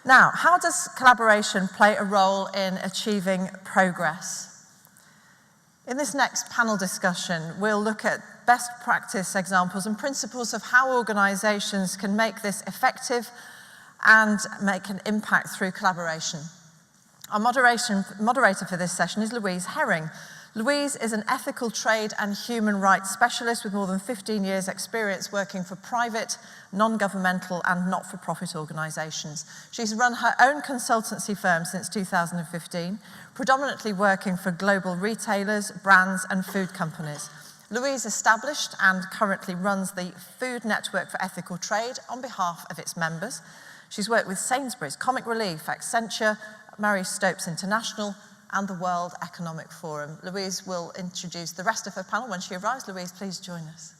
Now, how does collaboration play a role in achieving progress? In this next panel discussion, we'll look at best practice examples and principles of how organisations can make this effective and make an impact through collaboration. Our moderator for this session is Louise Herring. Louise is an ethical trade and human rights specialist with more than 15 years' experience working for private, non-governmental and not-for-profit organisations. She's run her own consultancy firm since 2015, predominantly working for global retailers, brands and food companies. Louise established and currently runs the Food Network for Ethical Trade on behalf of its members. She's worked with Sainsbury's, Comic Relief, Accenture, Mary Stopes International and the World Economic Forum. Louise will introduce the rest of her panel when she arrives. Louise, please join us.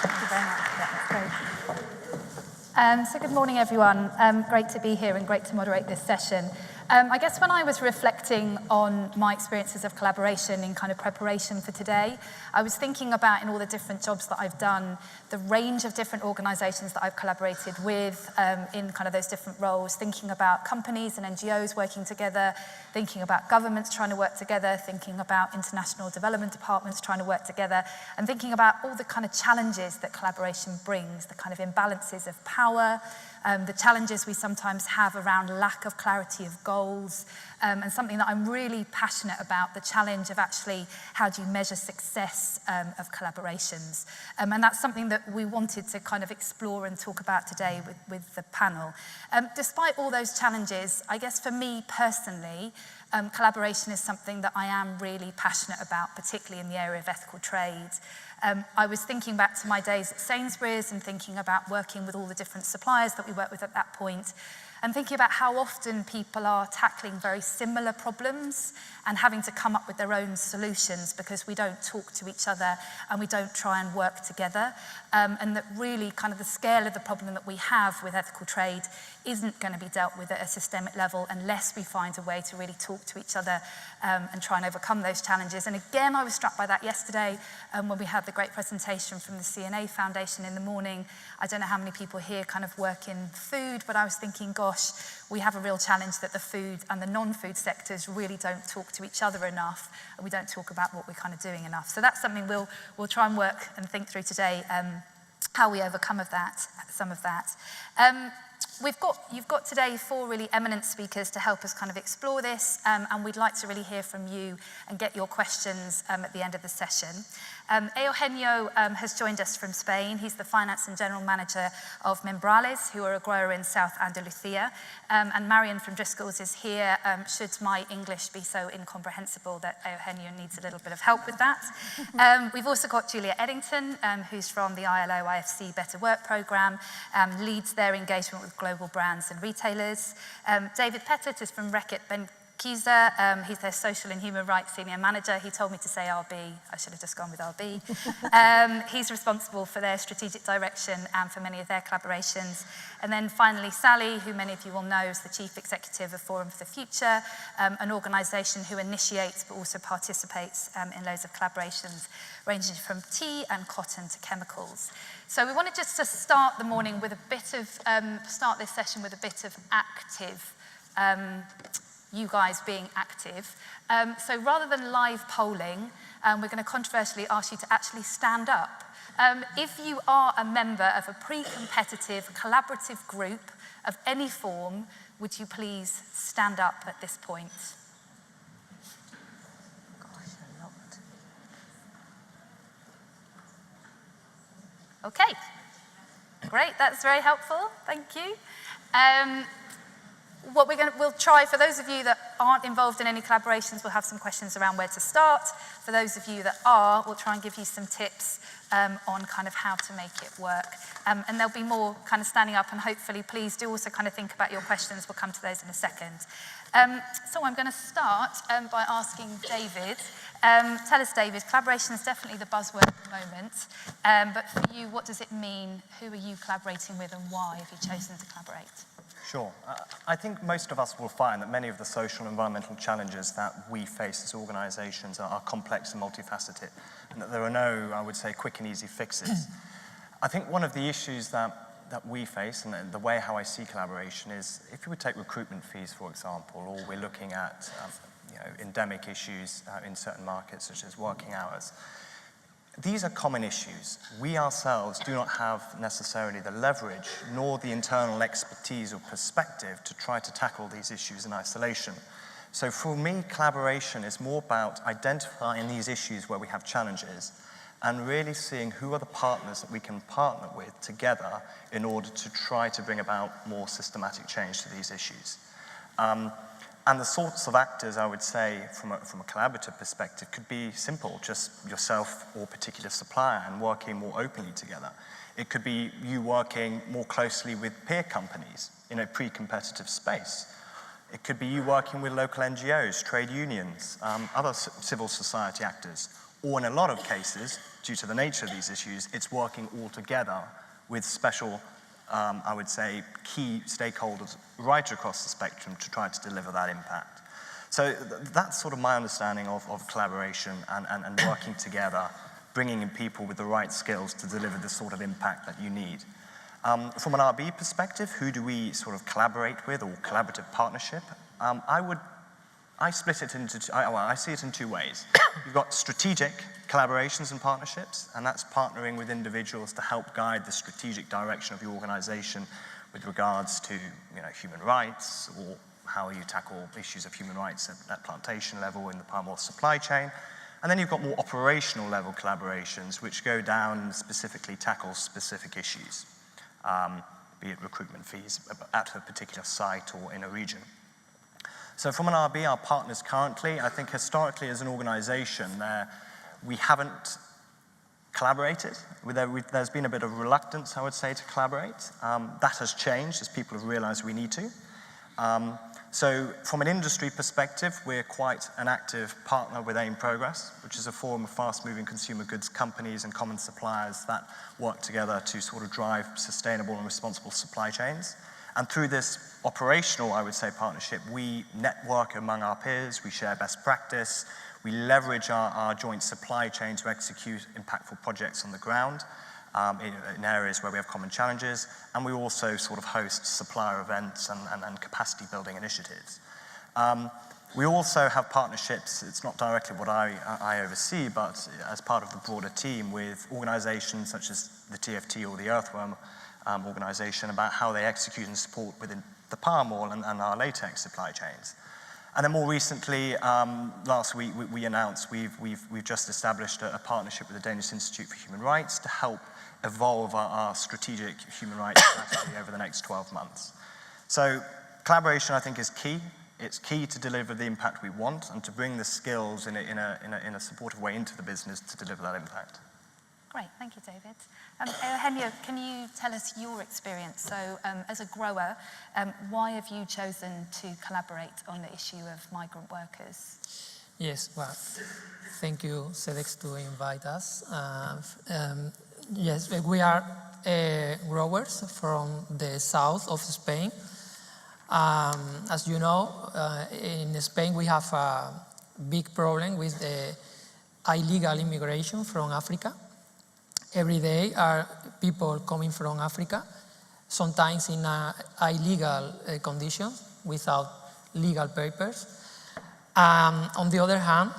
Thank you very much. That's great. So good morning, everyone. Great to be here and great to moderate this session. I guess when I was reflecting on my experiences of collaboration in kind of preparation for today, I was thinking about in all the different jobs that I've done, the range of different organisations that I've collaborated with in kind of those different roles, thinking about companies and NGOs working together, thinking about governments trying to work together, thinking about international development departments trying to work together, and thinking about all the kind of challenges that collaboration brings, the kind of imbalances of power, the challenges we sometimes have around lack of clarity of goals, and something that I'm really passionate about, the challenge of actually how do you measure success of collaborations. And that's something that we wanted to kind of explore and talk about today with the panel. Despite all those challenges, I guess for me personally, collaboration is something that I am really passionate about, particularly in the area of ethical trade. I was thinking back to my days at Sainsbury's and thinking about working with all the different suppliers that we worked with at that point, and thinking about how often people are tackling very similar problems and having to come up with their own solutions because we don't talk to each other and we don't try and work together. And that really kind of the scale of the problem that we have with ethical trade isn't going to be dealt with at a systemic level unless we find a way to really talk to each other and try and overcome those challenges. And again, I was struck by that yesterday when we had the great presentation from the CNA Foundation in the morning. I don't know how many people here kind of work in food, but I was thinking, gosh, we have a real challenge that the food and the non-food sectors really don't talk to each other enough, and we don't talk about what we're kind of doing enough. So that's something we'll try and work and think through today, how we overcome some of that. You've got today 4 really eminent speakers to help us kind of explore this, and we'd like to really hear from you and get your questions at the end of the session. Eugenio has joined us from Spain. He's the Finance and General Manager of Mimbrales, who are a grower in South Andalusia. And Marion from Driscoll's is here, should my English be so incomprehensible that Eugenio needs a little bit of help with that. We've also got Juliet Edington, who's from the ILO IFC Better Work programme, leads their engagement with global brands and retailers. David Pettet is from Reckitt Benckiser. He's their social and human rights senior manager. He told me to say RB. I should have just gone with RB. He's responsible for their strategic direction and for many of their collaborations. And then finally, Sally, who many of you will know is the chief executive of Forum for the Future, an organisation who initiates but also participates in loads of collaborations ranging from tea and cotton to chemicals. So we wanted just to start the morning with a bit of, start this session with a bit of active, you guys being active. So rather than live polling, we're going to controversially ask you to actually stand up. If you are a member of a pre-competitive collaborative group of any form, would you please stand up at this point? Okay, great, that's very helpful, thank you. What we'll try, for those of you that aren't involved in any collaborations, we'll have some questions around where to start. For those of you that are, we'll try and give you some tips on kind of how to make it work. And there'll be more kind of standing up, and hopefully please do also kind of think about your questions. We'll come to those in a second. So I'm going to start by asking David. Tell us, David, collaboration is definitely the buzzword at the moment, but for you, what does it mean? Who are you collaborating with and why have you chosen to collaborate? Sure. I think most of us will find that many of the social and environmental challenges that we face as organizations are complex and multifaceted, and that there are no, I would say, quick and easy fixes. I think one of the issues that we face, and the way how I see collaboration, is if you would take recruitment fees, for example, or we're looking at endemic issues in certain markets, such as working hours. These are common issues. We ourselves do not have necessarily the leverage nor the internal expertise or perspective to try to tackle these issues in isolation. So for me, collaboration is more about identifying these issues where we have challenges and really seeing who are the partners that we can partner with together in order to try to bring about more systematic change to these issues. And the sorts of actors, I would say, from a collaborative perspective, could be simple, just yourself or particular supplier and working more openly together. It could be you working more closely with peer companies in a pre-competitive space. It could be you working with local NGOs, trade unions, other civil society actors, or in a lot of cases, due to the nature of these issues, it's working all together with special I would say, key stakeholders right across the spectrum to try to deliver that impact. So that's sort of my understanding of collaboration and working together, bringing in people with the right skills to deliver the sort of impact that you need. From an RB perspective, who do we sort of collaborate with, or collaborative partnership? I split it into, I see it in two ways. You've got strategic collaborations and partnerships, and that's partnering with individuals to help guide the strategic direction of your organization with regards to human rights, or how you tackle issues of human rights at plantation level in the palm oil supply chain. And then you've got more operational level collaborations, which go down and specifically tackle specific issues, be it recruitment fees at a particular site or in a region. So from an RB, our partners currently, I think historically as an organization, we haven't collaborated. There's been a bit of reluctance, I would say, to collaborate. That has changed as people have realized we need to. So from an industry perspective, we're quite an active partner with AIM Progress, which is a forum of fast-moving consumer goods companies and common suppliers that work together to sort of drive sustainable and responsible supply chains. And through this operational, I would say, partnership, we network among our peers, we share best practice, we leverage our joint supply chain to execute impactful projects on the ground in areas where we have common challenges, and we also sort of host supplier events and capacity building initiatives. We also have partnerships, it's not directly what I oversee, but as part of the broader team with organizations such as the TFT or the Earthworm organization, about how they execute and support within the palm oil and our latex supply chains. And then more recently, last week, we announced we've just established a partnership with the Danish Institute for Human Rights to help evolve our strategic human rights strategy over the next 12 months. So collaboration, I think, is key. It's key to deliver the impact we want and to bring the skills in a supportive way into the business to deliver that impact. Great, thank you, David. Eugenio, can you tell us your experience? So as a grower, why have you chosen to collaborate on the issue of migrant workers? Yes, well, thank you, Sedex, to invite us. Yes, we are growers from the south of Spain. As you know, in Spain we have a big problem with the illegal immigration from Africa. Every day are people coming from Africa, sometimes in illegal conditions, without legal papers. On the other hand,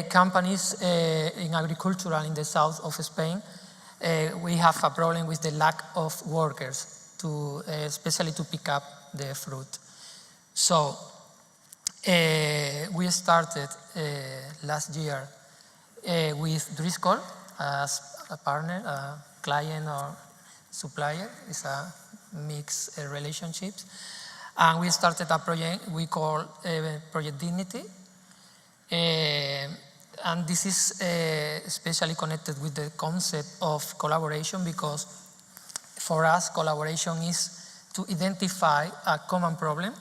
companies in agricultural in the south of Spain, we have a problem with the lack of workers, especially to pick up the fruit. So we started last year with Driscoll as a partner, a client or supplier. It's a mixed relationships. And we started a project we call Project Dignity. And this is especially connected with the concept of collaboration, because for us collaboration is to identify a common problem,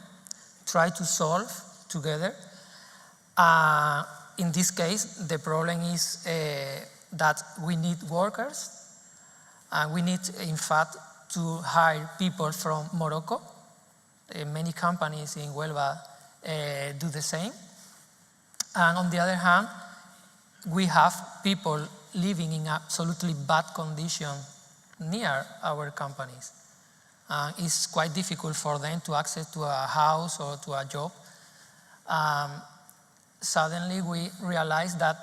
try to solve together. In this case, the problem is that we need workers, and we need, in fact, to hire people from Morocco. Many companies in Huelva do the same. And on the other hand, we have people living in absolutely bad conditions near our companies. It's quite difficult for them to access to a house or to a job. Suddenly we realized that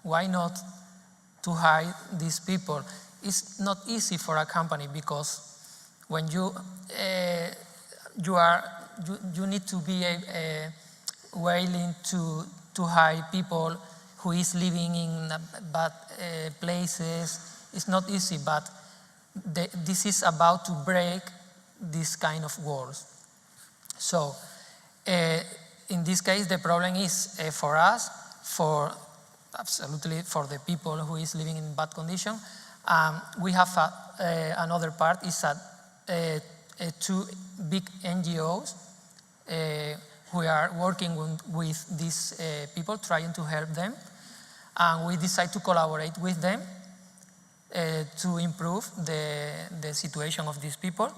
why not to hire these people? It's not easy for a company because when you need to be willing to hire people who is living in bad places. It's not easy, but this is about to break this kind of walls. So in this case, the problem is for us, absolutely for the people who is living in bad condition. We have another part is that two big NGOs who are working with these people, trying to help them. And we decide to collaborate with them to improve the situation of these people.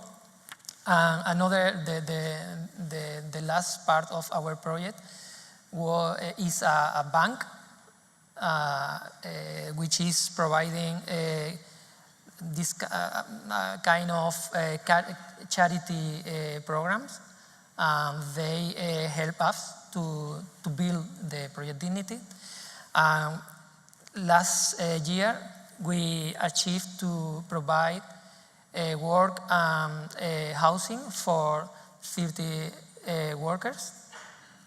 And the last part of our project is a bank which is providing this kind of charity programs. They help us to build the project Dignity. Last year, we achieved to provide work and housing for 30 workers.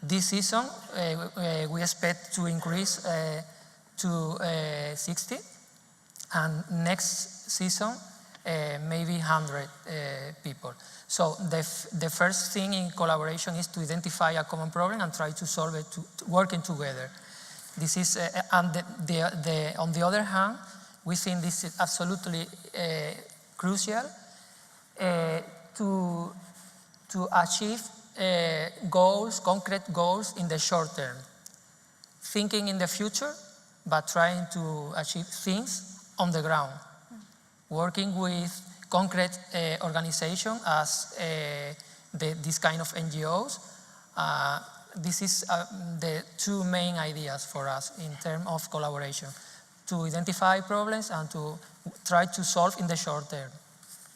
This season, we expect to increase to 60, and next season, maybe 100 people. So the first thing in collaboration is to identify a common problem and try to solve it working together. This is, and on the other hand, we think this is absolutely crucial to achieve goals, concrete goals in the short term. Thinking in the future, but trying to achieve things on the ground. Working with concrete organizations as this kind of NGOs. This is the two main ideas for us in terms of collaboration. To identify problems and to try to solve in the short term.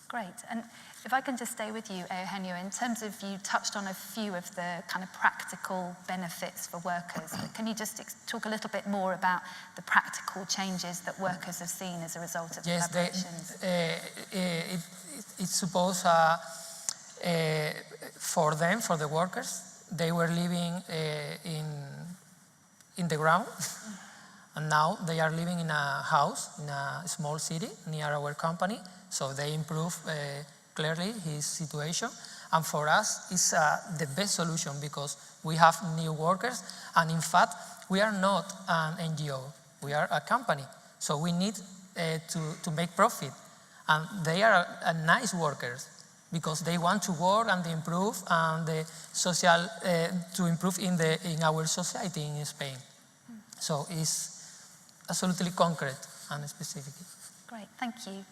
Great. And if I can just stay with you, Eugenio, in terms of, you touched on a few of the kind of practical benefits for workers. But can you just talk a little bit more about the practical changes that workers have seen as a result of collaborations? It's supposed for them, for the workers, they were living in the ground. And now they are living in a house in a small city near our company. So they improve clearly his situation. And for us, it's the best solution because we have new workers. And in fact, we are not an NGO. We are a company. So we need to make profit. And they are nice workers because they want to work and improve and the social, to improve in our society in Spain. So it's absolutely concrete and specific. Great, thank you.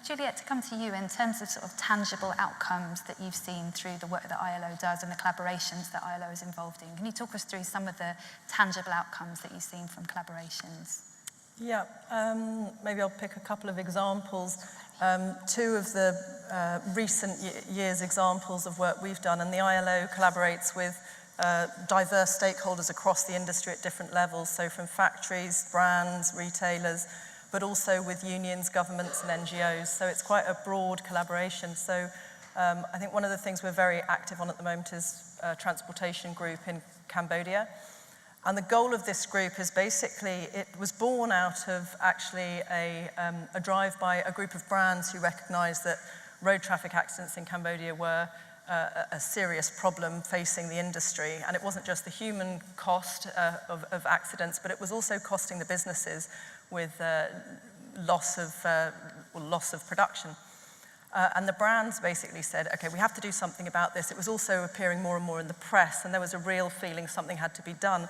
Juliet, to come to you in terms of sort of tangible outcomes that you've seen through the work that ILO does and the collaborations that ILO is involved in. Can you talk us through some of the tangible outcomes that you've seen from collaborations? Yeah, maybe I'll pick a couple of examples. Two of the recent years' examples of work we've done, and the ILO collaborates with diverse stakeholders across the industry at different levels, so from factories, brands, retailers, but also with unions, governments and NGOs. So it's quite a broad collaboration. So I think one of the things we're very active on at the moment is a transportation group in Cambodia. And the goal of this group is basically, it was born out of actually a drive by a group of brands who recognized that road traffic accidents in Cambodia were a serious problem facing the industry. And it wasn't just the human cost of accidents, but it was also costing the businesses with loss of production. And the brands basically said, okay, we have to do something about this. It was also appearing more and more in the press, and there was a real feeling something had to be done.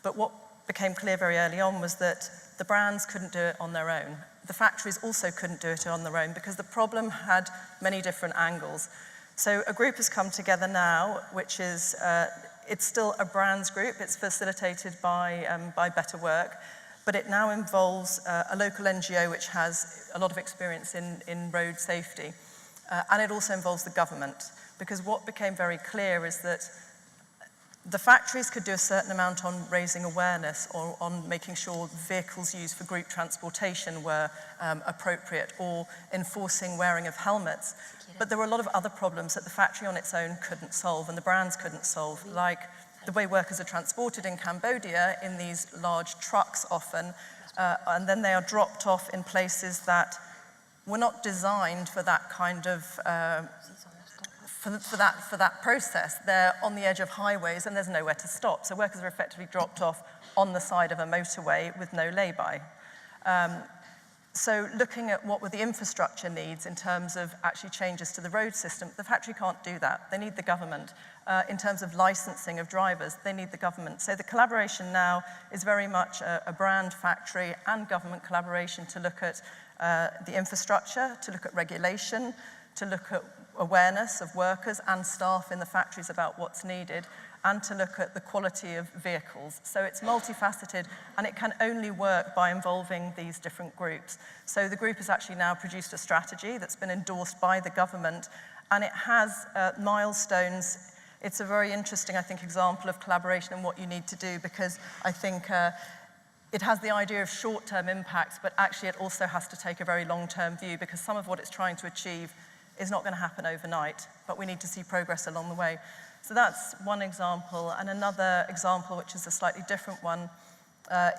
But what became clear very early on was that the brands couldn't do it on their own. The factories also couldn't do it on their own because the problem had many different angles. So a group has come together now, which is, it's still a brands group. It's facilitated by Better Work, but it now involves a local NGO which has a lot of experience in road safety. And it also involves the government, because what became very clear is that the factories could do a certain amount on raising awareness or on making sure vehicles used for group transportation were appropriate or enforcing wearing of helmets. But there were a lot of other problems that the factory on its own couldn't solve and the brands couldn't solve, like the way workers are transported in Cambodia in these large trucks often, and then they are dropped off in places that were not designed for that kind of for that process. They're on the edge of highways and there's nowhere to stop. So workers are effectively dropped off on the side of a motorway with no lay-by. So looking at what were the infrastructure needs in terms of actually changes to the road system, the factory can't do that. They need the government. In terms of licensing of drivers, they need the government. So the collaboration now is very much a brand, factory and government collaboration to look at the infrastructure, to look at regulation, to look at awareness of workers and staff in the factories about what's needed, and to look at the quality of vehicles. So it's multifaceted, and it can only work by involving these different groups. So the group has actually now produced a strategy that's been endorsed by the government, and it has milestones. It's a very interesting, I think, example of collaboration and what you need to do, because I think it has the idea of short-term impacts, but actually it also has to take a very long-term view, because some of what it's trying to achieve is not going to happen overnight, but we need to see progress along the way. So that's one example. And another example, which is a slightly different one,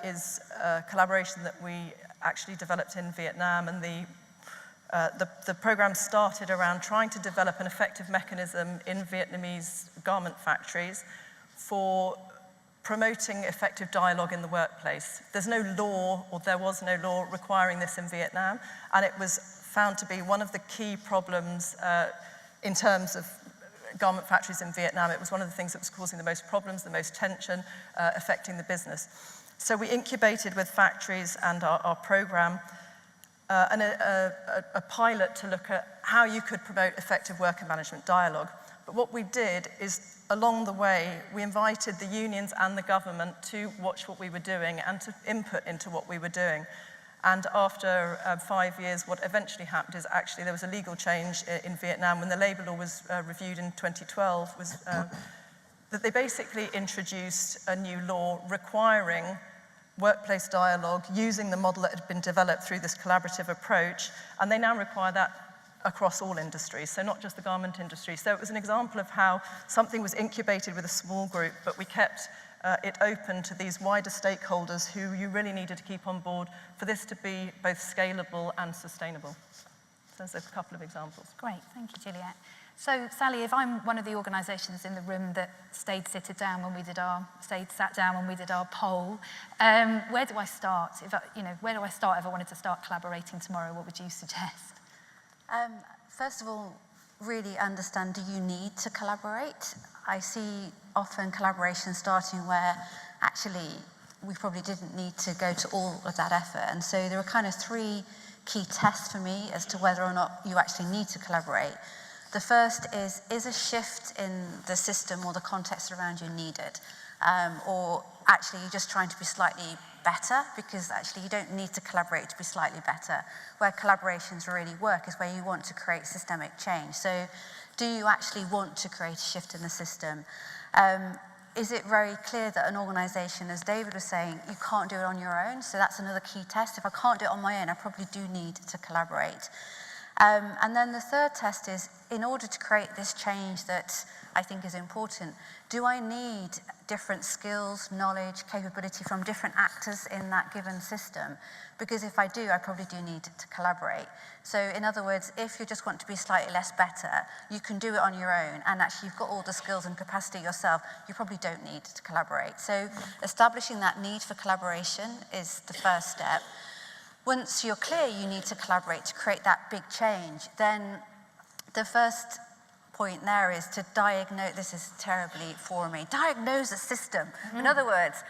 is a collaboration that we actually developed in Vietnam. And the program started around trying to develop an effective mechanism in Vietnamese garment factories for promoting effective dialogue in the workplace. There's no law, or there was no law requiring this in Vietnam, and it was found to be one of the key problems in terms of garment factories in Vietnam. It was one of the things that was causing the most problems, the most tension, affecting the business. So we incubated with factories and our program and a pilot to look at how you could promote effective worker management dialogue. But what we did is, along the way, we invited the unions and the government to watch what we were doing and to input into what we were doing. And after 5 years, what eventually happened is actually there was a legal change in Vietnam when the labour law was reviewed in 2012, was that they basically introduced a new law requiring workplace dialogue using the model that had been developed through this collaborative approach, and they now require that across all industries, so not just the garment industry. So it was an example of how something was incubated with a small group, but we kept it open to these wider stakeholders who you really needed to keep on board for this to be both scalable and sustainable. So there's a couple of examples. Great, thank you, Juliet. So, Sally, if I'm one of the organisations in the room that sat down when we did our poll, where do I start? Where do I start if I wanted to start collaborating tomorrow? What would you suggest? First of all, really understand, do you need to collaborate? I see often collaboration starting where actually we probably didn't need to go to all of that effort. And so there are kind of 3 key tests for me as to whether or not you actually need to collaborate. The first is a shift in the system or the context around you needed? Or actually you're just trying to be slightly better, because actually you don't need to collaborate to be slightly better. Where collaborations really work is where you want to create systemic change. So do you actually want to create a shift in the system? Is it very clear that an organisation, as David was saying, you can't do it on your own? So that's another key test. If I can't do it on my own, I probably do need to collaborate. And then the third test is, in order to create this change that I think is important, do I need different skills, knowledge, capability from different actors in that given system? Because if I do, I probably do need to collaborate. So in other words, if you just want to be slightly less better, you can do it on your own, and actually you've got all the skills and capacity yourself, you probably don't need to collaborate. So establishing that need for collaboration is the first step. Once you're clear you need to collaborate to create that big change, then the first point there is to diagnose, this is terribly for me, diagnose a system. In other words,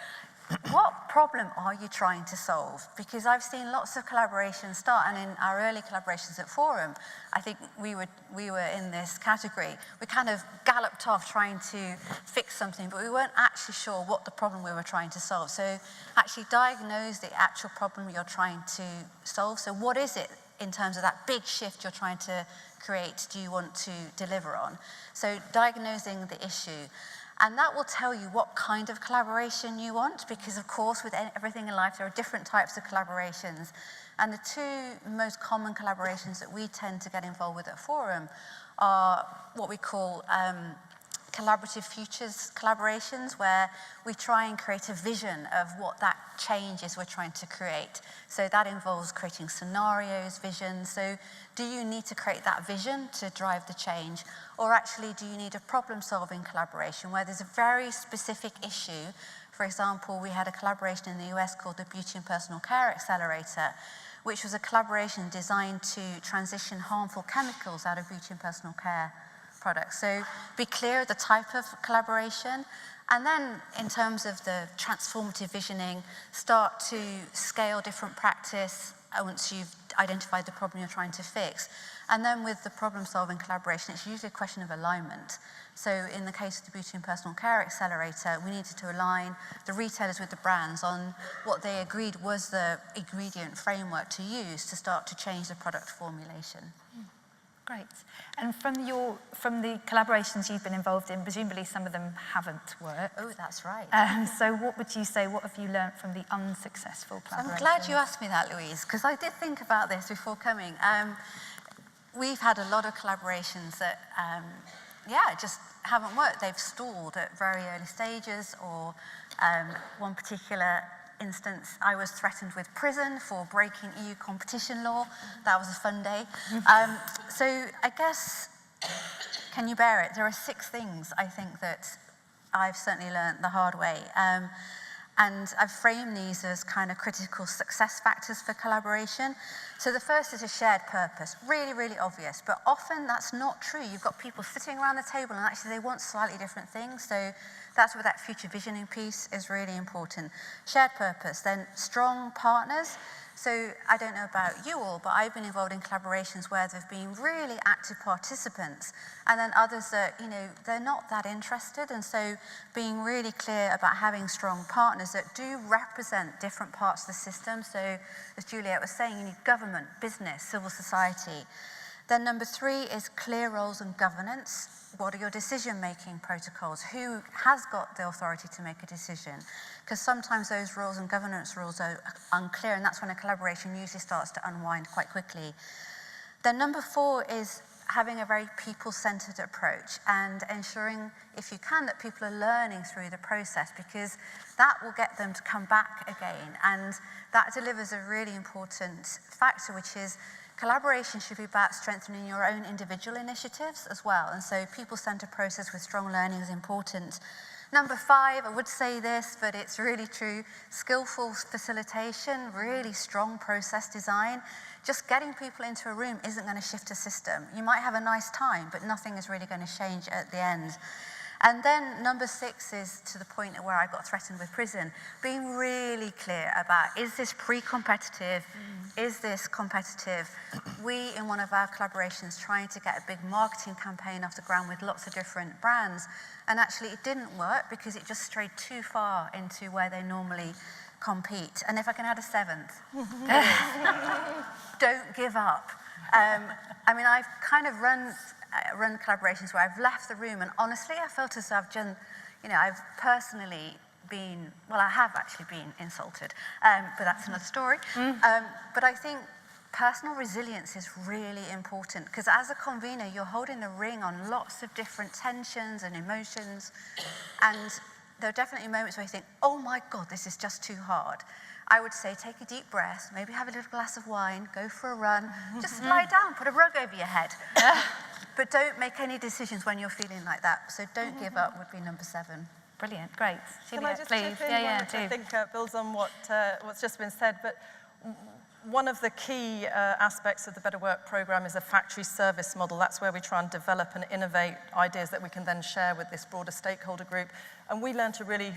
what problem are you trying to solve? Because I've seen lots of collaborations start, and in our early collaborations at Forum, I think we were in this category. We kind of galloped off trying to fix something, but we weren't actually sure what the problem we were trying to solve. So actually diagnose the actual problem you're trying to solve. So what is it in terms of that big shift you're trying to create, do you want to deliver on? So diagnosing the issue. And that will tell you what kind of collaboration you want, because of course with everything in life there are different types of collaborations. And the two most common collaborations that we tend to get involved with at Forum are what we call collaborative futures collaborations, where we try and create a vision of what that change is we're trying to create. So that involves creating scenarios, visions. So do you need to create that vision to drive the change? Or actually, do you need a problem-solving collaboration where there's a very specific issue? For example, we had a collaboration in the US called the Beauty and Personal Care Accelerator, which was a collaboration designed to transition harmful chemicals out of beauty and personal care products. So be clear the type of collaboration, and then in terms of the transformative visioning, start to scale different practice once you've identified the problem you're trying to fix. And then with the problem-solving collaboration, it's usually a question of alignment. So in the case of the Beauty and Personal Care Accelerator, we needed to align the retailers with the brands on what they agreed was the ingredient framework to use to start to change the product formulation. Great. And from the collaborations you've been involved in, presumably some of them haven't worked. Oh, that's right. So what would you say, what have you learnt from the unsuccessful collaborations? I'm glad you asked me that, Louise, because I did think about this before coming. We've had a lot of collaborations that, just haven't worked. They've stalled at very early stages, or one particular instance, I was threatened with prison for breaking EU competition law. That was a fun day. So I guess, can you bear it? There are 6 things I think that I've certainly learned the hard way. And I've framed these as kind of critical success factors for collaboration. So the first is a shared purpose, really, really obvious, but often that's not true. You've got people sitting around the table and actually they want slightly different things. So that's where that future visioning piece is really important. Shared purpose, then strong partners. So I don't know about you all, but I've been involved in collaborations where there've been really active participants, and then others that, they're not that interested. And so being really clear about having strong partners that do represent different parts of the system. So as Juliet was saying, you need government, business, civil society. Then number 3 is clear roles and governance. What are your decision-making protocols? Who has got the authority to make a decision? Because sometimes those rules and governance rules are unclear, and that's when a collaboration usually starts to unwind quite quickly. Then number 4 is having a very people-centered approach and ensuring, if you can, that people are learning through the process, because that will get them to come back again. And that delivers a really important factor, which is collaboration should be about strengthening your own individual initiatives as well. And so people-centered process with strong learning is important. Number 5, I would say this, but it's really true, skillful facilitation, really strong process design. Just getting people into a room isn't going to shift a system. You might have a nice time, but nothing is really going to change at the end. And then number 6 is to the point where I got threatened with prison, being really clear about, is this pre-competitive? Is this competitive? We, in one of our collaborations, trying to get a big marketing campaign off the ground with lots of different brands, and actually it didn't work because it just strayed too far into where they normally compete. And if I can add a 7th, don't give up. I've kind of run collaborations where I've left the room, and honestly, I felt as though I've done, I've personally been, I have actually been insulted, but that's another story. But I think personal resilience is really important, because as a convener, you're holding the ring on lots of different tensions and emotions, and there are definitely moments where you think, oh my God, this is just too hard. I would say take a deep breath, maybe have a little glass of wine, go for a run, just lie down, put a rug over your head. But don't make any decisions when you're feeling like that. So don't give up would be number 7. Brilliant, great. Can Juliet, I just please? chip in? Do. I think builds on what's just been said. But one of the key aspects of the Better Work programme is a factory service model. That's where we try and develop and innovate ideas that we can then share with this broader stakeholder group. And we learned a really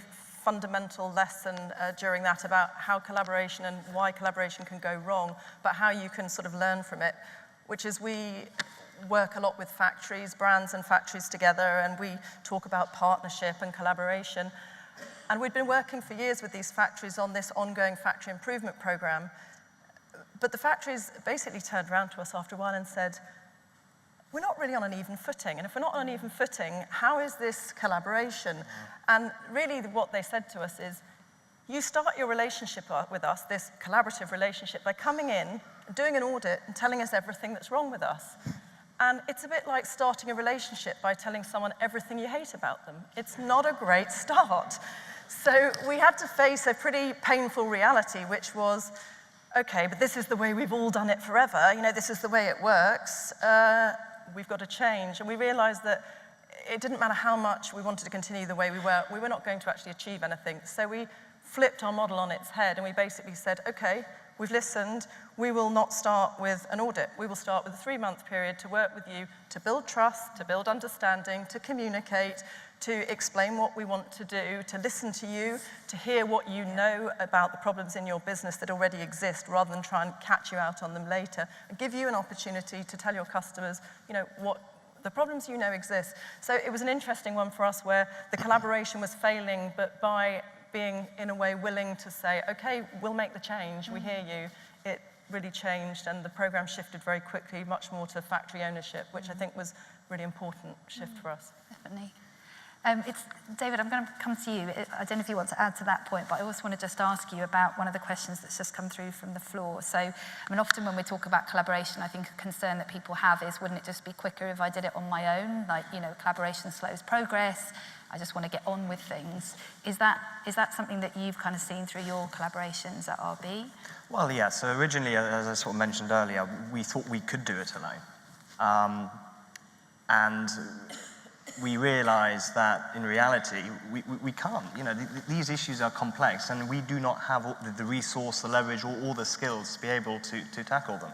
fundamental lesson during that about how collaboration and why collaboration can go wrong, but how you can sort of learn from it, which is we work a lot with factories, brands and factories together, and we talk about partnership and collaboration. And we'd been working for years with these factories on this ongoing factory improvement program. But the factories basically turned around to us after a while and said, we're not really on an even footing. And if we're not on an even footing, how is this collaboration? And really what they said to us is, you start your relationship with us, this collaborative relationship, by coming in, doing an audit and telling us everything that's wrong with us. And it's a bit like starting a relationship by telling someone everything you hate about them. It's not a great start. So we had to face a pretty painful reality, which was, okay, but this is the way we've all done it forever. You know, this is the way it works. We've got to change. And we realized that it didn't matter how much we wanted to continue the way we were not going to actually achieve anything. So we flipped our model on its head and we basically said, okay, we've listened, we will not start with an audit. We will start with a 3-month period to work with you to build trust, to build understanding, to communicate, to explain what we want to do, to listen to you, to hear what you know about the problems in your business that already exist rather than try and catch you out on them later, and give you an opportunity to tell your customers, you know, what the problems you know exist. So it was an interesting one for us where the collaboration was failing, but by being, in a way, willing to say, okay, we'll make the change, we hear you, it really changed, and the program shifted very quickly, much more to factory ownership, which I think was a really important shift for us. Definitely. David, I'm going to come to you. I don't know if you want to add to that point, but I also want to just ask you about one of the questions that's just come through from the floor. So, I mean, often when we talk about collaboration, I think a concern that people have is, wouldn't it just be quicker if I did it on my own? Like, you know, collaboration slows progress. I just want to get on with things. Is that something that you've kind of seen through your collaborations at RB? Well, yeah. So originally, as I sort of mentioned earlier, we thought we could do it alone. And we realized that in reality, we can't. You know, these issues are complex and we do not have the resource, the leverage, or all the skills to be able to tackle them.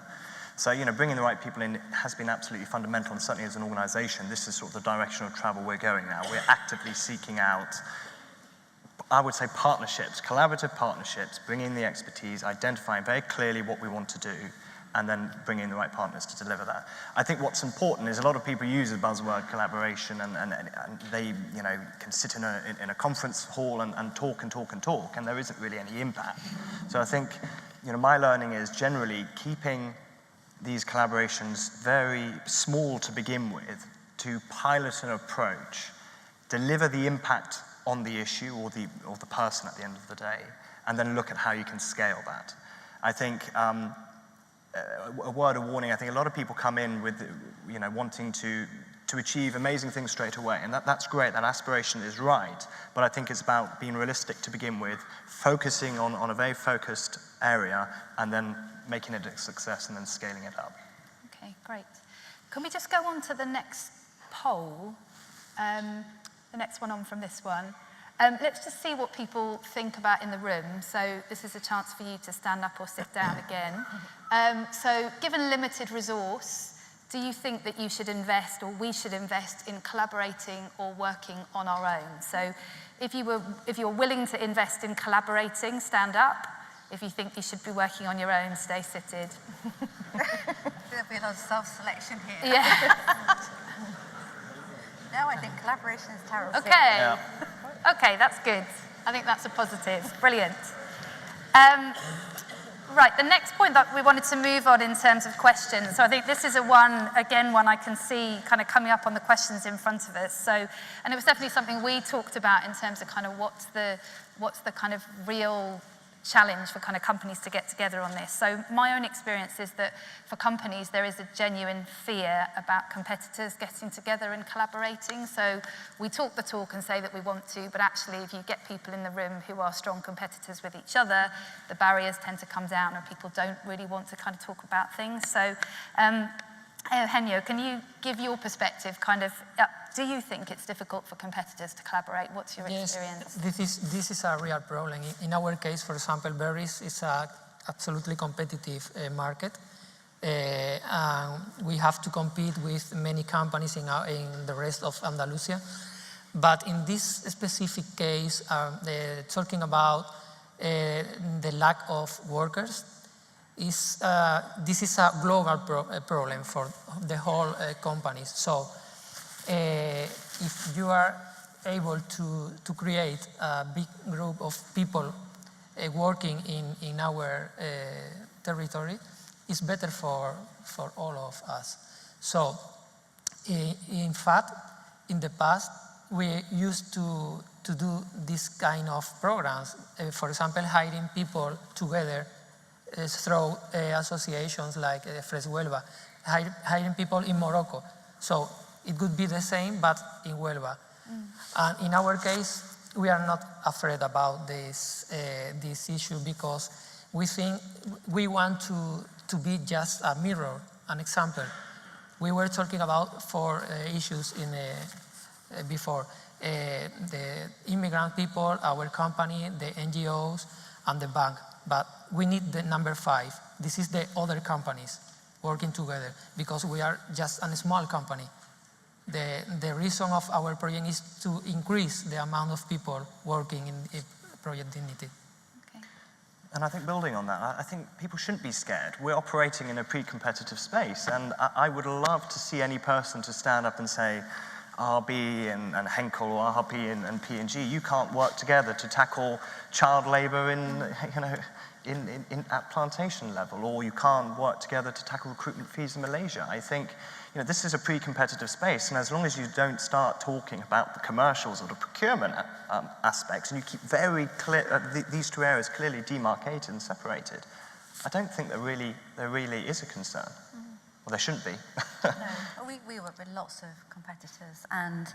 So, you know, bringing the right people in has been absolutely fundamental, and certainly as an organization, this is sort of the direction of travel we're going now. We're actively seeking out, I would say, partnerships, collaborative partnerships, bringing the expertise, identifying very clearly what we want to do, and then bring in the right partners to deliver that. I think what's important is a lot of people use the buzzword collaboration, and they, you know, can sit in a conference hall and talk and talk and talk, and there isn't really any impact. So I think, you know, my learning is generally keeping these collaborations very small to begin with, to pilot an approach, deliver the impact on the issue or the person at the end of the day, and then look at how you can scale that. I think a word of warning, I think a lot of people come in with, you know, wanting to achieve amazing things straight away, and that's great, that aspiration is right, but I think it's about being realistic to begin with, focusing on a very focused area, and then making it a success and then scaling it up. Okay, great. Can we just go on to the next poll? The next one on from this one. Let's just see what people think about in the room. So this is a chance for you to stand up or sit down again. So given limited resource, do you think that you should invest, or we should invest, in collaborating or working on our own? So if you're willing to invest in collaborating, stand up. If you think you should be working on your own, stay seated. There'll be a lot of self-selection here. Yeah. No, I think collaboration is terrible. Okay. Yeah. Okay, that's good. I think that's a positive. Brilliant. Right, the next point that we wanted to move on in terms of questions. So I think this is one I can see kind of coming up on the questions in front of us. So, and it was definitely something we talked about in terms of kind of what's the kind of real challenge for kind of companies to get together on this. So my own experience is that for companies, there is a genuine fear about competitors getting together and collaborating. So we talk the talk and say that we want to, but actually if you get people in the room who are strong competitors with each other, the barriers tend to come down and people don't really want to kind of talk about things. So Eugenio, can you give your perspective kind of, do you think it's difficult for competitors to collaborate? What's your experience? This is a real problem. In our case, for example, berries is an absolutely competitive market. We have to compete with many companies in the rest of Andalusia. But in this specific case, talking about the lack of workers, this is a global problem for the whole companies. So if you are able to create a big group of people working in our territory, it's better for all of us. So in fact, in the past, we used to do this kind of programs. For example, hiring people together through associations like Fresh Huelva, hiring people in Morocco. So it could be the same, but in Huelva. And in our case, we are not afraid about this issue because we think we want to be just a mirror, an example. We were talking about 4 issues before. The immigrant people, our company, the NGOs, and the bank. But we need the number 5. This is the other companies working together because we are just a small company. The reason of our project is to increase the amount of people working in Project Dignity. Okay. And I think building on that, I think people shouldn't be scared. We're operating in a pre-competitive space, and I would love to see any person to stand up and say, RB and Henkel or RP and P&G, you can't work together to tackle child labour at plantation level, or you can't work together to tackle recruitment fees in Malaysia. I think this is a pre-competitive space, and as long as you don't start talking about the commercials or the procurement aspects, and you keep very clear these 2 areas clearly demarcated and separated, I don't think there really is a concern. Well, there shouldn't be. No, we work with lots of competitors, and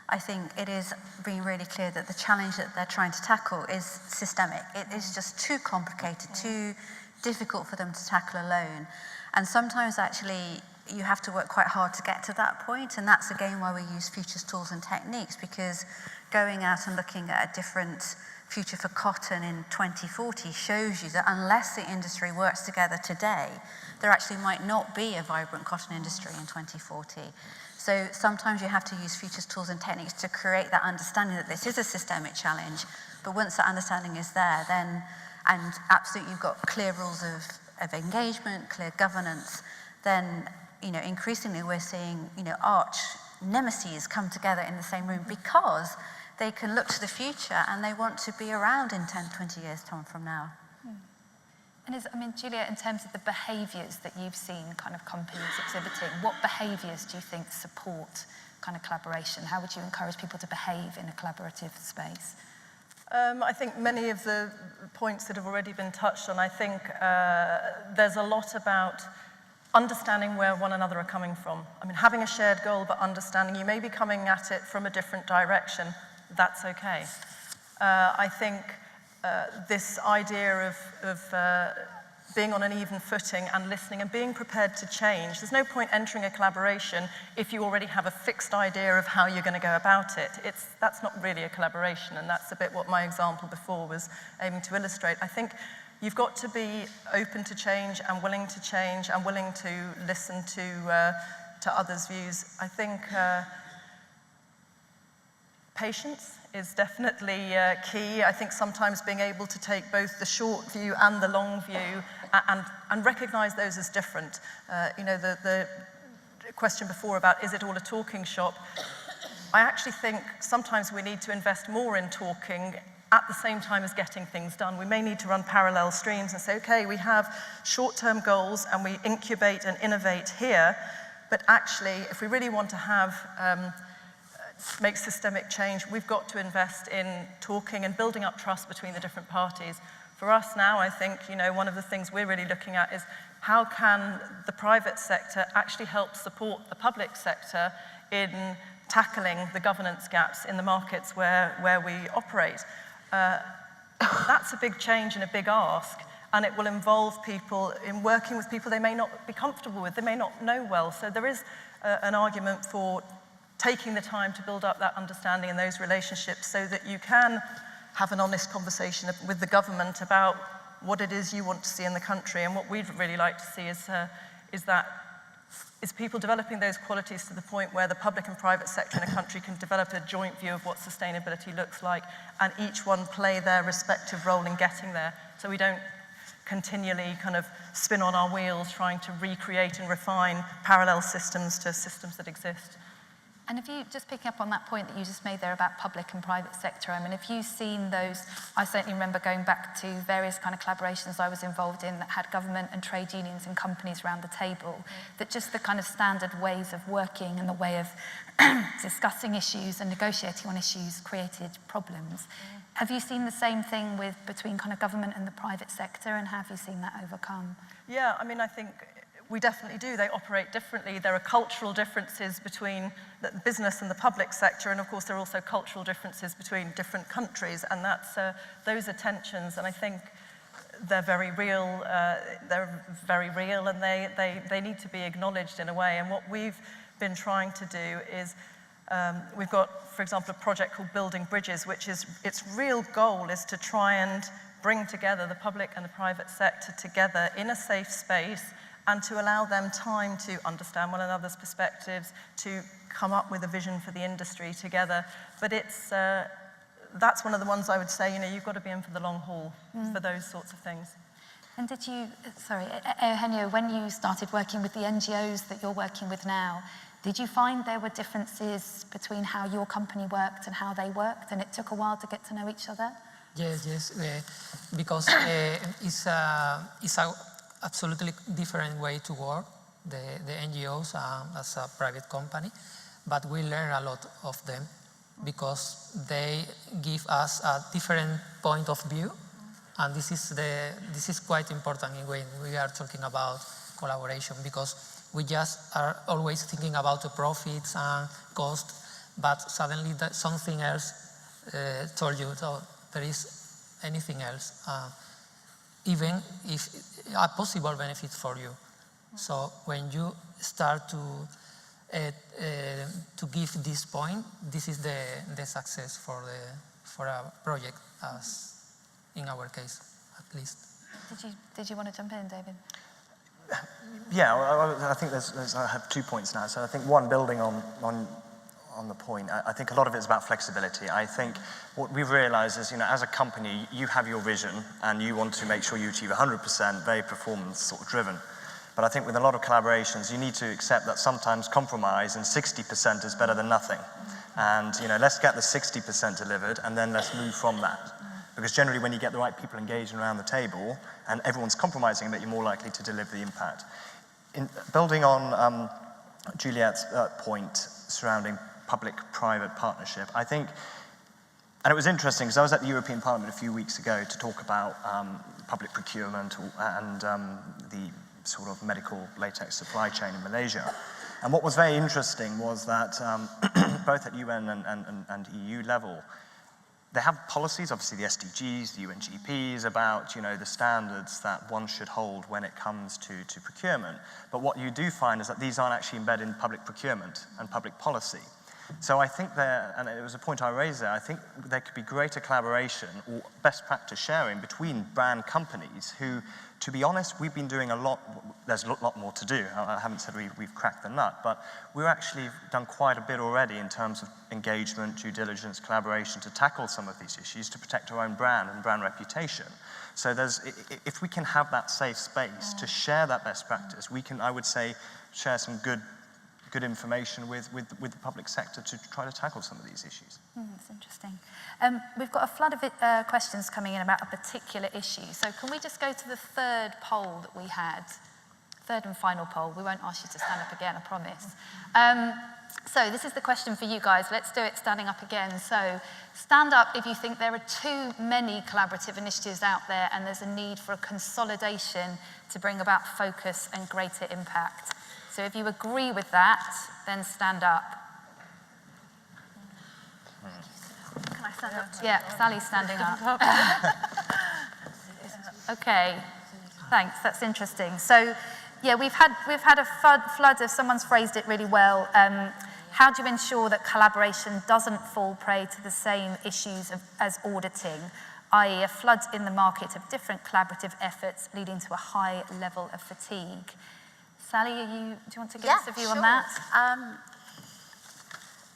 I think it is being really clear that the challenge that they're trying to tackle is systemic. It is just too complicated, too difficult for them to tackle alone. And sometimes actually you have to work quite hard to get to that point, and that's again why we use futures, tools and techniques, because going out and looking at a different future for cotton in 2040 shows you that unless the industry works together today, there actually might not be a vibrant cotton industry in 2040. So sometimes you have to use futures, tools and techniques to create that understanding that this is a systemic challenge, but once that understanding is there, then, and absolutely you've got clear rules of engagement, clear governance, then increasingly we're seeing arch nemesis come together in the same room because they can look to the future and they want to be around in 10, 20 years' time from now. And Juliet, in terms of the behaviours that you've seen kind of companies exhibiting, what behaviours do you think support kind of collaboration? How would you encourage people to behave in a collaborative space? I think many of the points that have already been touched on, I think there's a lot about understanding where one another are coming from. Having a shared goal, but understanding you may be coming at it from a different direction. That's okay. I think this idea of being on an even footing and listening and being prepared to change. There's no point entering a collaboration if you already have a fixed idea of how you're going to go about it. That's not really a collaboration, and that's a bit what my example before was aiming to illustrate. I think you've got to be open to change and willing to listen to others' views. I think patience is definitely key. I think sometimes being able to take both the short view and the long view and recognise those as different. The question before about is it all a talking shop? I actually think sometimes we need to invest more in talking at the same time as getting things done. We may need to run parallel streams and say, okay, we have short-term goals and we incubate and innovate here, but actually, if we really want to have make systemic change, we've got to invest in talking and building up trust between the different parties. For us now, I think, one of the things we're really looking at is how can the private sector actually help support the public sector in tackling the governance gaps in the markets where we operate. That's a big change and a big ask, and it will involve people in working with people they may not be comfortable with, they may not know well. So there is an argument for taking the time to build up that understanding and those relationships so that you can have an honest conversation with the government about what it is you want to see in the country. And what we'd really like to see is that is people developing those qualities to the point where the public and private sector in a country can develop a joint view of what sustainability looks like, and each one play their respective role in getting there, so we don't continually kind of spin on our wheels trying to recreate and refine parallel systems to systems that exist. And if you, just picking up on that point that you just made there about public and private sector, I mean, have you seen those, I certainly remember going back to various kind of collaborations I was involved in that had government and trade unions and companies around the table, that just the kind of standard ways of working and the way of discussing issues and negotiating on issues created problems. Have you seen the same thing with between kind of government and the private sector, and have you seen that overcome? Yeah, I mean, I think we definitely do. They operate differently. There are cultural differences between the business and the public sector, and of course there are also cultural differences between different countries, and that's those are tensions, and I think they're very real. And they need to be acknowledged in a way. And what we've been trying to do is we've got, for example, a project called Building Bridges, which is its real goal is to try and bring together the public and the private sector together in a safe space, and to allow them time to understand one another's perspectives, to come up with a vision for the industry together. But it's, that's one of the ones I would say, you know, you've got to be in for the long haul for those sorts of things. And did you, sorry, Eugenio, when you started working with the NGOs that you're working with now, did you find there were differences between how your company worked and how they worked, and it took a while to get to know each other? Yes, because it's a absolutely different way to work, the NGOs as a private company, but we learn a lot of them because they give us a different point of view, and this is quite important when we are talking about collaboration, because we just are always thinking about the profits and cost, but suddenly something else told you so there is anything else. Even if a possible benefit for you. So when you start to give this point, this is the success for a project, as in our case, at least. Did you want to jump in, David? Yeah, I think I have 2 points now. So I think one, building on the point, I think a lot of it is about flexibility. I think what we've realized is, you know, as a company, you have your vision and you want to make sure you achieve 100%, very performance sort of driven. But I think with a lot of collaborations, you need to accept that sometimes compromise and 60% is better than nothing. And, you know, let's get the 60% delivered and then let's move from that. Because generally when you get the right people engaged around the table and everyone's compromising a bit, you're more likely to deliver the impact. In building on Juliet's point surrounding public-private partnership, I think, and it was interesting because I was at the European Parliament a few weeks ago to talk about public procurement and the sort of medical latex supply chain in Malaysia. And what was very interesting was that both at UN and EU level, they have policies, obviously the SDGs, the UNGPs, about, you know, the standards that one should hold when it comes to procurement. But what you do find is that these aren't actually embedded in public procurement and public policy. So I think there, and it was a point I raised there, I think there could be greater collaboration or best practice sharing between brand companies who, to be honest, we've been doing a lot, there's a lot more to do. I haven't said we've cracked the nut, but we've actually done quite a bit already in terms of engagement, due diligence, collaboration to tackle some of these issues to protect our own brand and brand reputation. So if we can have that safe space to share that best practice, we can, I would say, share some good information with the public sector to try to tackle some of these issues. That's interesting. We've got a flood of questions coming in about a particular issue. So can we just go to the third poll that we had? Third and final poll. We won't ask you to stand up again, I promise. So this is the question for you guys. Let's do it standing up again. So stand up if you think there are too many collaborative initiatives out there and there's a need for a consolidation to bring about focus and greater impact. So if you agree with that, then stand up. Can I stand up? Yeah, Sally's standing up. Okay, thanks, that's interesting. So yeah, we've had a flood of, someone's phrased it really well. How do you ensure that collaboration doesn't fall prey to the same issues as auditing, i.e. a flood in the market of different collaborative efforts leading to a high level of fatigue? Sally, do you want to give us a view on that?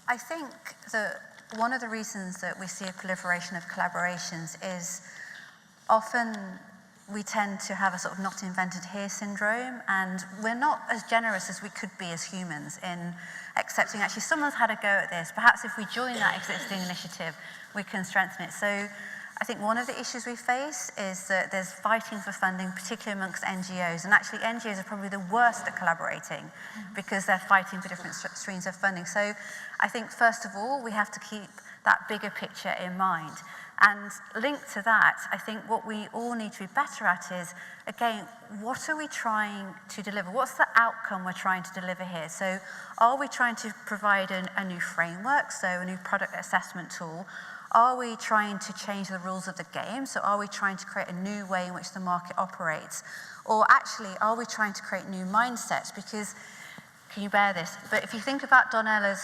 I think that one of the reasons that we see a proliferation of collaborations is often we tend to have a sort of not invented here syndrome, and we're not as generous as we could be as humans in accepting actually someone's had a go at this. Perhaps if we join that existing initiative, we can strengthen it. So I think one of the issues we face is that there's fighting for funding, particularly amongst NGOs, and actually NGOs are probably the worst at collaborating because they're fighting for different streams of funding. So I think first of all, we have to keep that bigger picture in mind. And linked to that, I think what we all need to be better at is, again, what are we trying to deliver? What's the outcome we're trying to deliver here? So are we trying to provide a new framework, so a new product assessment tool? Are we trying to change the rules of the game? So are we trying to create a new way in which the market operates? Or actually, are we trying to create new mindsets? Because, can you bear this? But if you think about Donella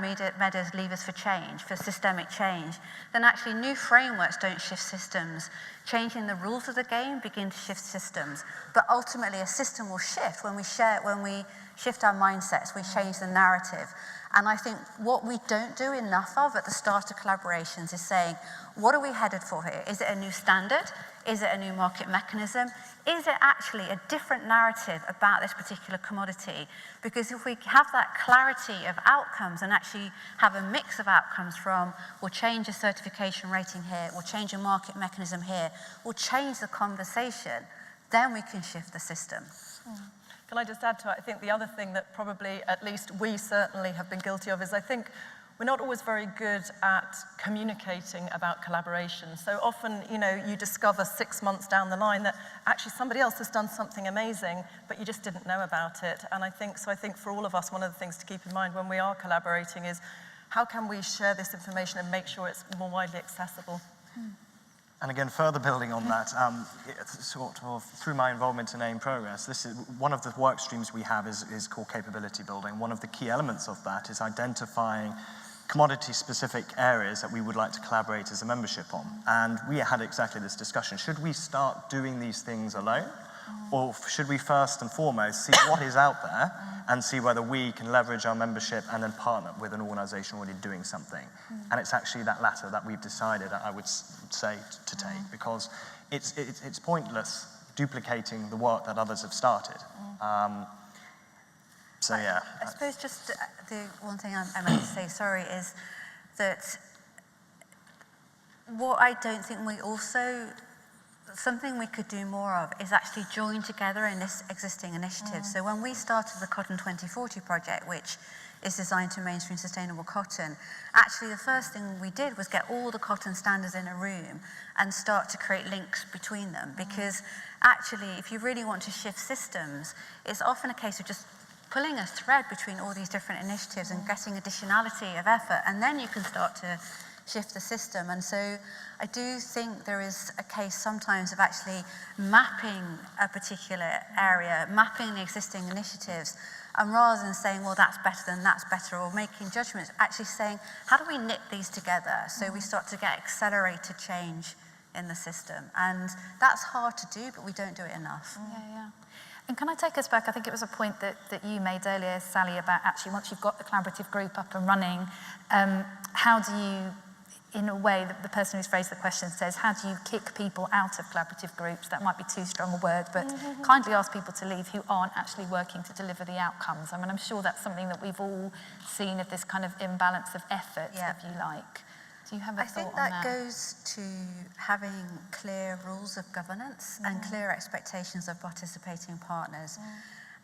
Meadows' levers for change, for systemic change, then actually new frameworks don't shift systems. Changing the rules of the game begin to shift systems. But ultimately, a system will shift when we shift our mindsets, we change the narrative. And I think what we don't do enough of at the start of collaborations is saying, what are we headed for here? Is it a new standard? Is it a new market mechanism? Is it actually a different narrative about this particular commodity? Because if we have that clarity of outcomes and actually have a mix of outcomes from, we'll change a certification rating here, we'll change a market mechanism here, we'll change the conversation, then we can shift the system. Can I just add to it? I think the other thing that probably, at least we certainly have been guilty of, is I think we're not always very good at communicating about collaboration. So often, you discover 6 months down the line that actually somebody else has done something amazing, but you just didn't know about it. And I think for all of us, one of the things to keep in mind when we are collaborating is how can we share this information and make sure it's more widely accessible? And again, further building on that, sort of through my involvement in AIM Progress, this is one of the work streams we have is called capability building. One of the key elements of that is identifying commodity-specific areas that we would like to collaborate as a membership on. And we had exactly this discussion. Should we start doing these things alone? Or should we first and foremost see what is out there and see whether we can leverage our membership and then partner with an organization already doing something? And it's actually that latter that we've decided, I would say, to take, because it's pointless duplicating the work that others have started. So yeah. I suppose just the one thing I meant to say, sorry, is that what I don't think something we could do more of is actually join together in this existing initiative. So when we started the Cotton 2040 project, which is designed to mainstream sustainable cotton, actually the first thing we did was get all the cotton standards in a room and start to create links between them. Because actually, if you really want to shift systems, it's often a case of just pulling a thread between all these different initiatives and getting additionality of effort, and then you can start to shift the system. And so I do think there is a case sometimes of actually mapping a particular area, mapping the existing initiatives, and rather than saying, well, that's better than that's better, or making judgments, actually saying, how do we knit these together so we start to get accelerated change in the system? And that's hard to do, but we don't do it enough. Yeah. And can I take us back? I think it was a point that you made earlier, Sally, about actually once you've got the collaborative group up and running, how do you, in a way that the person who's phrased the question says, how do you kick people out of collaborative groups? That might be too strong a word, but kindly ask people to leave who aren't actually working to deliver the outcomes. I mean, I'm sure that's something that we've all seen of this kind of imbalance of effort, if you like. Do you have a thought on that? I think that goes to having clear rules of governance and clear expectations of participating partners,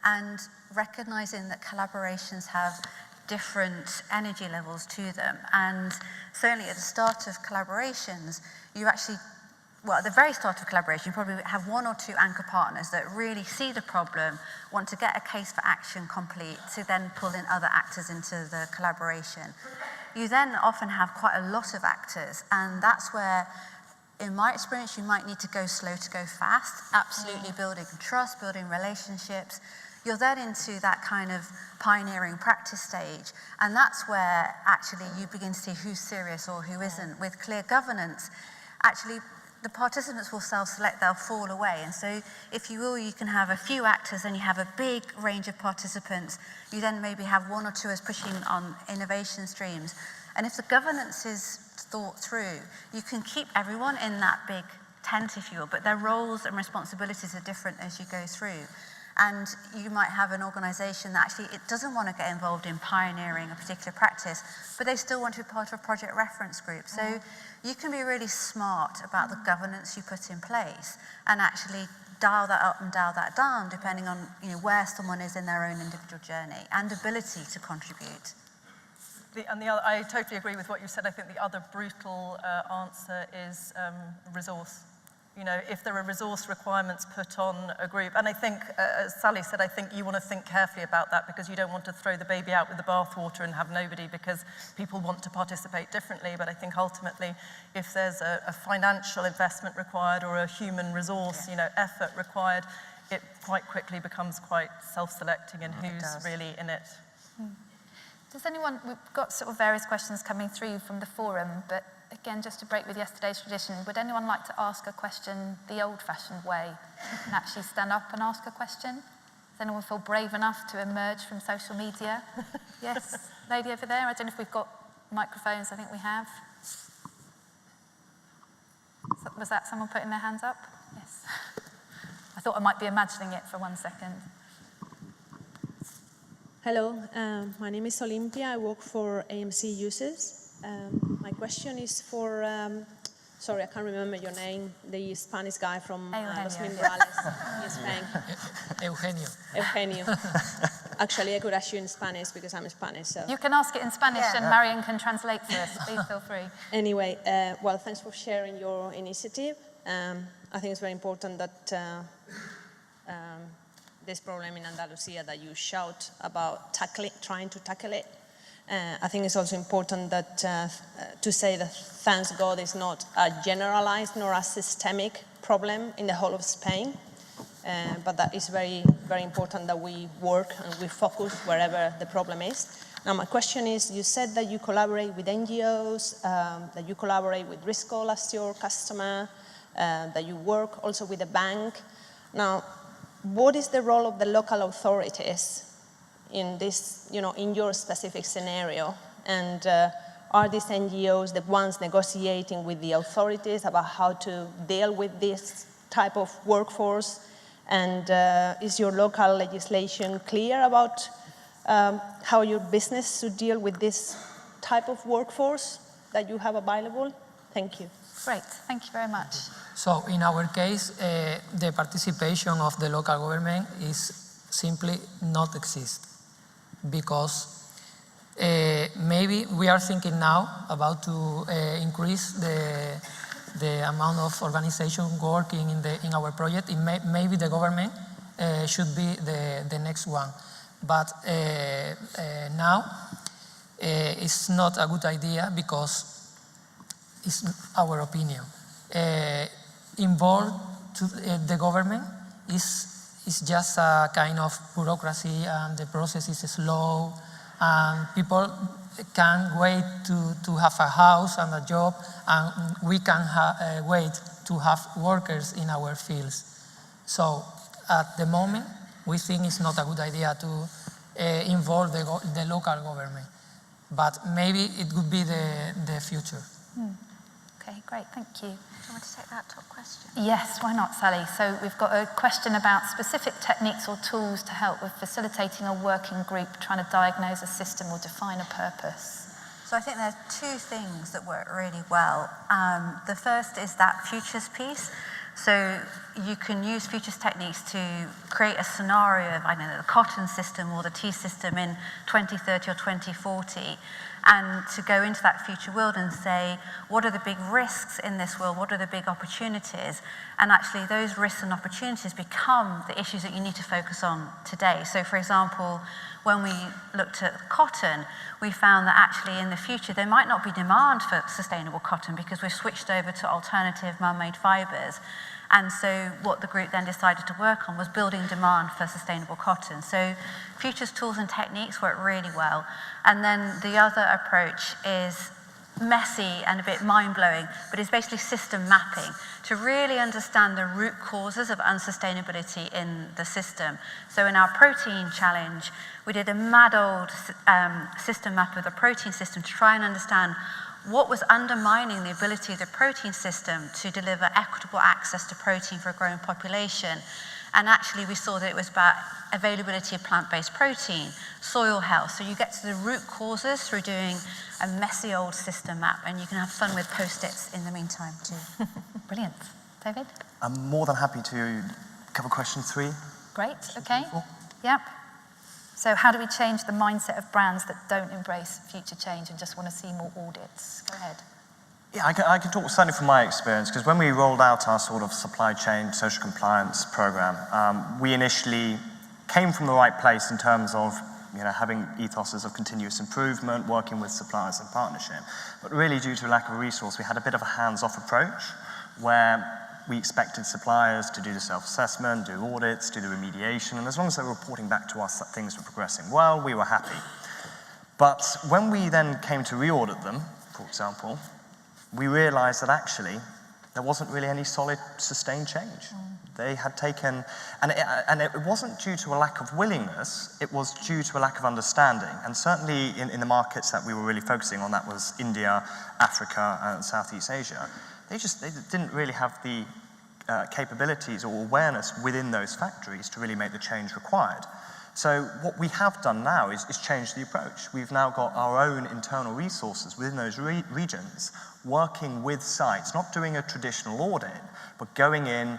and recognizing that collaborations have different energy levels to them. And certainly at the start of collaborations, at the very start of collaboration, you probably have one or two anchor partners that really see the problem, want to get a case for action complete, to then pull in other actors into the collaboration. You then often have quite a lot of actors, and that's where, in my experience, you might need to go slow to go fast, absolutely building trust, building relationships. You're then into that kind of pioneering practice stage, and that's where actually you begin to see who's serious or who isn't. With clear governance, actually the participants will self-select, they'll fall away. And so, if you will, you can have a few actors and you have a big range of participants. You then maybe have one or two as pushing on innovation streams. And if the governance is thought through, you can keep everyone in that big tent, if you will, but their roles and responsibilities are different as you go through. And you might have an organisation that actually it doesn't want to get involved in pioneering a particular practice, but they still want to be part of a project reference group. So you can be really smart about the governance you put in place and actually dial that up and dial that down depending on where someone is in their own individual journey and ability to contribute. I totally agree with what you said. I think the other brutal answer is resource. If there are resource requirements put on a group, and I think, as Sally said, I think you want to think carefully about that because you don't want to throw the baby out with the bathwater and have nobody because people want to participate differently. But I think ultimately, if there's a financial investment required or a human resource, effort required, it quite quickly becomes quite self-selecting in who's really in it. Does anyone, we've got sort of various questions coming through from the forum, but again, just to break with yesterday's tradition, would anyone like to ask a question the old-fashioned way and actually stand up and ask a question? Does anyone feel brave enough to emerge from social media? Yes, lady over there. I don't know if we've got microphones. I think we have. Was that someone putting their hands up? Yes. I thought I might be imagining it for 1 second. Hello, my name is Olympia. I work for AMC Users. My question is for, sorry, I can't remember your name, the Spanish guy from Los Mimbrales in Spain. Eugenio. Actually, I could ask you in Spanish because I'm Spanish. So. You can ask it in Spanish and Marion can translate for us. Please feel free. Anyway, well, thanks for sharing your initiative. I think it's very important that this problem in Andalusia that you shout about trying to tackle it. I think it's also important that to say that thanks God is not a generalized nor a systemic problem in the whole of Spain, but that is very, very important that we work and we focus wherever the problem is. Now my question is, you said that you collaborate with NGOs, that you collaborate with Riscol as your customer, that you work also with a bank. Now, what is the role of the local authorities in this, in your specific scenario? And are these NGOs the ones negotiating with the authorities about how to deal with this type of workforce? And is your local legislation clear about how your business should deal with this type of workforce that you have available? Thank you. Great, thank you very much. So in our case, the participation of the local government is simply not exist. Because maybe we are thinking now about to increase the amount of organization working in our project. Maybe the government should be the next one. But now it's not a good idea because it's our opinion. Involved to the government is just a kind of bureaucracy and the process is slow and people can't wait to have a house and a job and we can wait to have workers in our fields. So at the moment we think it's not a good idea to involve the local government, but maybe it could be the future. Okay, great, thank you. Do you want to take that top question? Yes, why not, Sally? So we've got a question about specific techniques or tools to help with facilitating a working group trying to diagnose a system or define a purpose. So I think there are two things that work really well. The first is that futures piece. So you can use futures techniques to create a scenario of, I don't know, the cotton system or the tea system in 2030 or 2040. And to go into that future world and say, what are the big risks in this world? What are the big opportunities? And actually those risks and opportunities become the issues that you need to focus on today. So for example, when we looked at cotton, we found that actually in the future there might not be demand for sustainable cotton because we've switched over to alternative man-made fibres. And so what the group then decided to work on was building demand for sustainable cotton. So futures tools and techniques work really well. And then the other approach is messy and a bit mind-blowing, but it's basically system mapping to really understand the root causes of unsustainability in the system. So in our protein challenge, we did a mad old system map of the protein system to try and understand what was undermining the ability of the protein system to deliver equitable access to protein for a growing population. And actually we saw that it was about availability of plant-based protein, soil health. So you get to the root causes through doing a messy old system map, and you can have fun with post-its in the meantime too. Brilliant. David? I'm more than happy to cover question 3. Great, okay. Yep. So how do we change the mindset of brands that don't embrace future change and just want to see more audits? Go ahead. Yeah, I can talk certainly from my experience, because when we rolled out our sort of supply chain social compliance program, we initially came from the right place in terms of having ethoses of continuous improvement, working with suppliers in partnership. But really, due to lack of resource, we had a bit of a hands-off approach where we expected suppliers to do the self-assessment, do audits, do the remediation, and as long as they were reporting back to us that things were progressing well, we were happy. But when we then came to re-audit them, for example, we realized that actually there wasn't really any solid, sustained change. They had taken, and it wasn't due to a lack of willingness, it was due to a lack of understanding. And certainly in the markets that we were really focusing on, that was India, Africa, and Southeast Asia, they didn't really have the capabilities or awareness within those factories to really make the change required. So what we have done now is change the approach. We've now got our own internal resources within those regions, working with sites, not doing a traditional audit, but going in,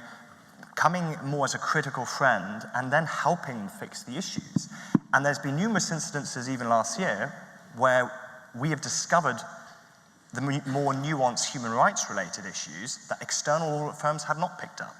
coming more as a critical friend, and then helping them fix the issues. And there's been numerous incidences even last year where we have discovered the more nuanced human rights related issues that external audit firms had not picked up.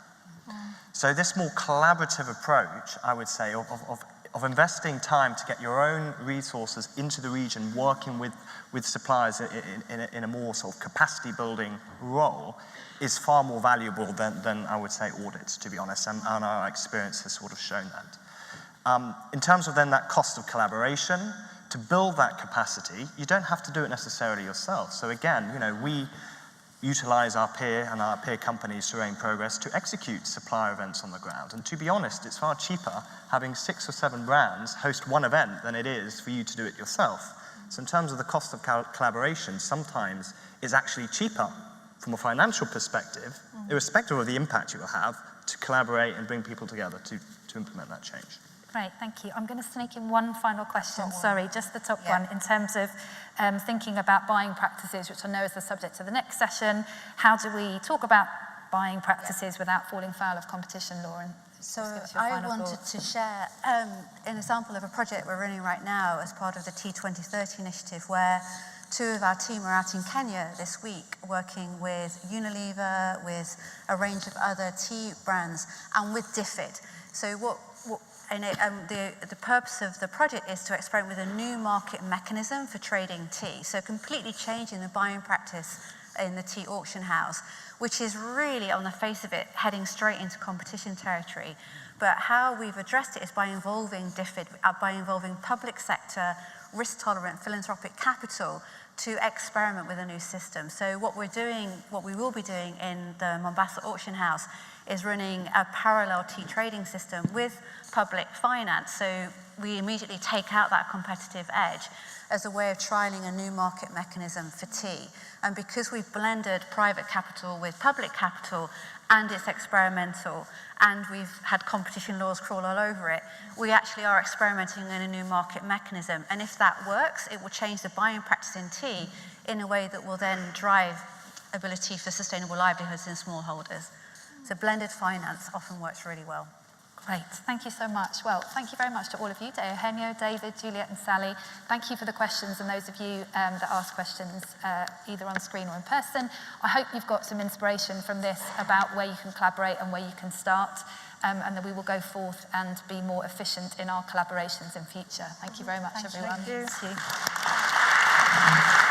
So this more collaborative approach, I would say, of investing time to get your own resources into the region, working with suppliers in a more sort of capacity building role, is far more valuable than I would say audits, to be honest, and our experience has sort of shown that. In terms of then that cost of collaboration, to build that capacity, you don't have to do it necessarily yourself. So again, we utilize our peer and our peer companies through AIM Progress to execute supplier events on the ground. And to be honest, it's far cheaper having 6 or 7 brands host one event than it is for you to do it yourself. So in terms of the cost of collaboration, sometimes it's actually cheaper from a financial perspective, irrespective of the impact you will have, to collaborate and bring people together to implement that change. Great, thank you. I'm going to sneak in one final question, sorry, just the top one, in terms of thinking about buying practices, which I know is the subject of the next session. How do we talk about buying practices without falling foul of competition law? And so I wanted to share an example of a project we're running right now as part of the T2030 initiative, where 2 of our team are out in Kenya this week working with Unilever, with a range of other tea brands, and with DFID. So the purpose of the project is to experiment with a new market mechanism for trading tea. So completely changing the buying practice in the tea auction house, which is really, on the face of it, heading straight into competition territory. But how we've addressed it is by involving DFID, by involving public sector, risk-tolerant philanthropic capital to experiment with a new system. So what we will be doing in the Mombasa auction house is running a parallel tea trading system with public finance. So we immediately take out that competitive edge as a way of trialing a new market mechanism for tea. And because we've blended private capital with public capital, and it's experimental, and we've had competition laws crawl all over it, we actually are experimenting in a new market mechanism. And if that works, it will change the buying practice in tea in a way that will then drive ability for sustainable livelihoods in smallholders. So blended finance often works really well. Great, thank you so much. Well, thank you very much to all of you, to Eugenio, David, Juliet and Sally. Thank you for the questions, and those of you that asked questions either on screen or in person. I hope you've got some inspiration from this about where you can collaborate and where you can start, and that we will go forth and be more efficient in our collaborations in future. Thank you very much, everyone. Thank you.